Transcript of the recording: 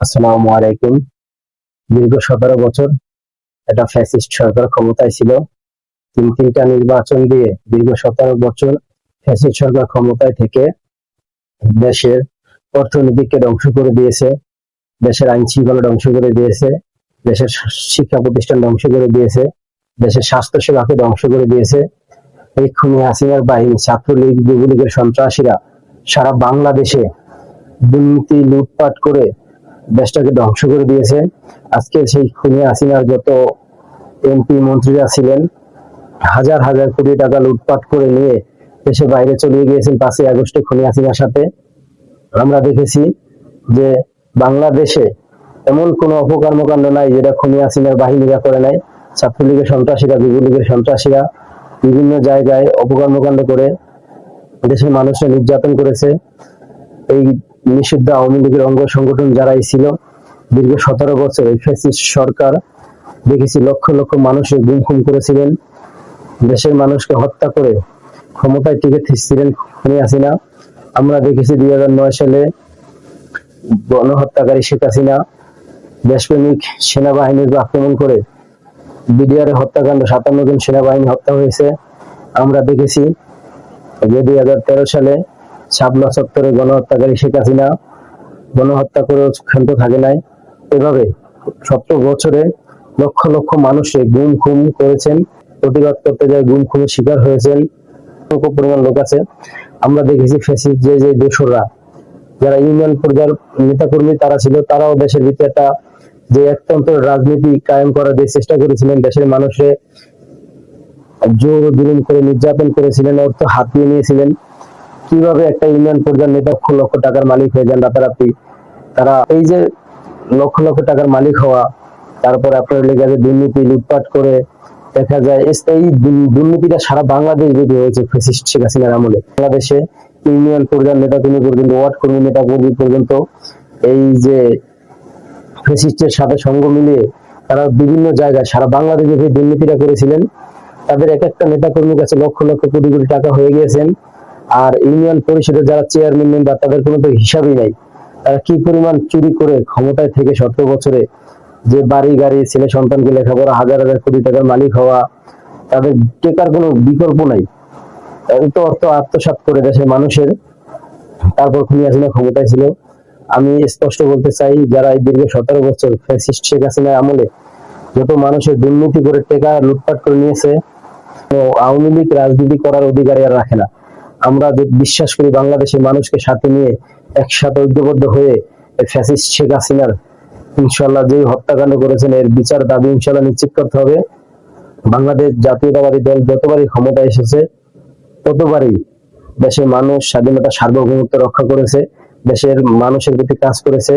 আসসালামু আলাইকুম। দীর্ঘ 17 বছর একটা ফ্যাসিস্ট সরকার ক্ষমতায় ছিল। তিনটা নির্বাচন দিয়ে দীর্ঘ 17 বছর ফ্যাসিস্ট সরকার ক্ষমতায় থেকে দেশের অর্থনীতিকে ধ্বংস করে দিয়েছে, দেশের আইন শৃঙ্খলা ধ্বংস করে দিয়েছে, দেশের শিক্ষা প্রতিষ্ঠান ধ্বংস করে দিয়েছে, দেশের স্বাস্থ্য সেবাকে ধ্বংস করে দিয়েছে। এই খুনি হাসিনার বাহিনী, ছাত্রলীগ, যুবলীগের সন্ত্রাসীরা সারা বাংলাদেশে দুর্নীতি লুটপাট করে দেশটাকে ধ্বংস করে দিয়েছে। আজকে সেই খুনি হাসিনার যত এমপি মন্ত্রীরা ছিলেন, হাজার হাজার কোটি টাকা লুটপাট করে নিয়ে দেশে বাইরে চলে গিয়েছেন 5ই আগস্টে খুনি হাসিনার সাথে। আমরা দেখেছি যে বাংলাদেশে এমন কোনো অপকর্মকাণ্ড নাই যেটা খুনি হাসিনার বাহিনীরা করে নাই। ছাত্রলীগের সন্ত্রাসীরা, যুবলীগের সন্ত্রাসীরা বিভিন্ন জায়গায় অপকর্মকাণ্ড করে দেশের মানুষরা নির্যাতন করেছে। এই নিষিদ্ধ আওয়ামী লীগের অঙ্গ সংগঠন যারাই ছিল, দীর্ঘ 17 বছর এই ফ্যাসিস্ট সরকার দেখেছি লক্ষ লক্ষ মানুষের গুম খুন করেছিলেন, দেশের মানুষকে হত্যা করে ক্ষমতায় টিকে ছিলেন খুনি হাসিনা। আমরা দেখেছি 2009 সালে গণহত্যাকারী শেখ হাসিনা দেশপ্রেমিক সেনাবাহিনীর আক্রমণ করে বিডিআর হত্যাকাণ্ড 57 জন সেনাবাহিনী হত্যা হয়েছে। আমরা দেখেছি যে 2013 সালে শাপলা চত্বরে গণহত্যাকারী শেখ হাসিনা গণহত্যা করে ক্ষান্ত থাকে নাই। এভাবে 17 বছরে লক্ষ লক্ষ মানুষকে গুম খুন করেছেন, প্রতিবাদ করতে যায় গুম খুনের শিকার হয়েছেন অল্প পরিমাণ লোক আছে। আমরা দেখেছি ফ্যাসিস্ট যে দোসররা, যারা ইউনিয়ন পর্যায়ের নেতাকর্মী তারা ছিল, তারাও দেশের ভিতরে একটা যে একতন্ত্র রাজনীতি কায়েম করার যে চেষ্টা করেছিলেন, দেশের মানুষের জোর জুলুম করে নির্যাতন করেছিলেন, অর্থ হাতিয়ে নিয়েছিলেন। কিভাবে একটা ইউনিয়ন পর্যায়ের নেতা লক্ষ লক্ষ টাকার মালিক হয়ে যান রাতারাতি। তারা এই যে লক্ষ লক্ষ টাকার মালিক হওয়া, তারপরে আপনার লেগে যে দুর্নীতি লুটপাট করে দেখা যায় এই দুর্নীতিটা সারা বাংলাদেশ ব্যাপী হয়েছে ফ্যাসিস্ট শেখ হাসিনার আমলে। বাংলাদেশে ইউনিয়ন পর্যায়ের নেতা কর্মী পর্যন্ত, ওয়ার্ড কর্মী নেতা কর্মী পর্যন্ত এই যে ফ্যাসিস্টের সাথে সঙ্গ মিলিয়ে তারা বিভিন্ন জায়গায় সারা বাংলাদেশে যে দুর্নীতিটা করেছিলেন, তাদের এক একটা নেতা কর্মীর কাছে লক্ষ লক্ষ কোটি কোটি টাকা হয়ে গিয়েছেন। আর ইউনিয়ন পরিষদের যারা চেয়ারম্যান মেম্বার, তাদের কোনো তো হিসাবই নাই। তারা কি পরিমাণ চুরি করে ক্ষমতায় থেকে 17 বছরে যে বাড়ি গাড়ি, ছেলে সন্তানকে লেখাপড়া, হাজার হাজার কোটি টাকার মালিক হওয়া, তাদের টেকার কোনো বিকল্প নাই। এত অর্থ আত্মসাৎ করে দেশের মানুষের তারপর খুনি হাসিনা ক্ষমতায় ছিল। আমি স্পষ্ট বলতে চাই, যারা এই দীর্ঘ 17 বছর ফ্যাসিস্ট শেখ হাসিনার আমলে যত মানুষের দুর্নীতি করে টেকা লুটপাট করে নিয়েছে, তো আওয়ামী লীগ রাজনীতি করার অধিকার আর রাখে না। আমরা যে বিশ্বাস করি বাংলাদেশের মানুষকে সাথে নিয়ে একসাথে ঐক্যবদ্ধ হয়ে ফ্যাসিস্ট শেখ হাসিনার ইনশাল্লাহ যে হত্যাকাণ্ড করেছেন এর বিচার দাবি ইনশাল্লাহ নিশ্চিত করতে হবে। বাংলাদেশ জাতীয়তাবাদী দল যতবারই ক্ষমতায় এসেছে, ততবারই দেশের মানুষ স্বাধীনতা সার্বভৌমত্ব রক্ষা করেছে, দেশের মানুষের প্রতি কাজ করেছে।